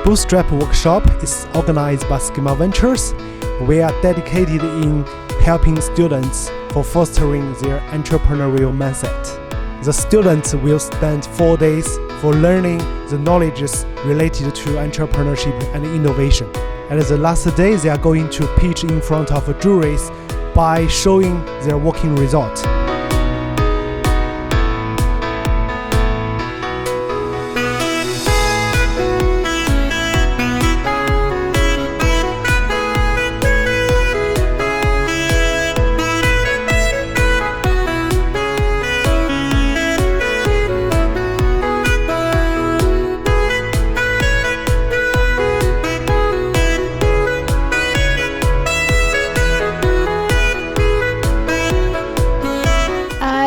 Bootstrap workshop is organized by SKEMA Ventures. We are dedicated in helping students for fostering their entrepreneurial mindset. The students will spend 4 days for learning the knowledges related to entrepreneurship and innovation. And the last day, they are going to pitch in front of juries by showing their working result.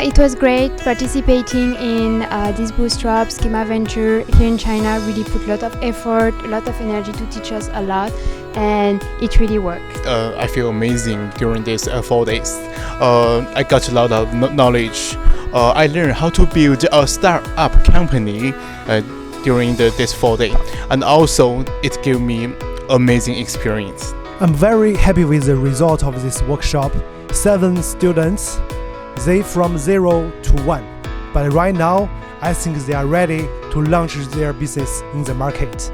It was great participating in this Bootstrap SKEMA Venture here in China. Really put a lot of effort, a lot of energy to teach us a lot, and it really worked. I feel amazing during these 4 days. I got a lot of knowledge. I learned how to build a startup company during these 4 days, and also it gave me amazing experience. I'm very happy with the result of this workshop. 7 students. They from 0 to 1, but right now I think they are ready to launch their business in the market.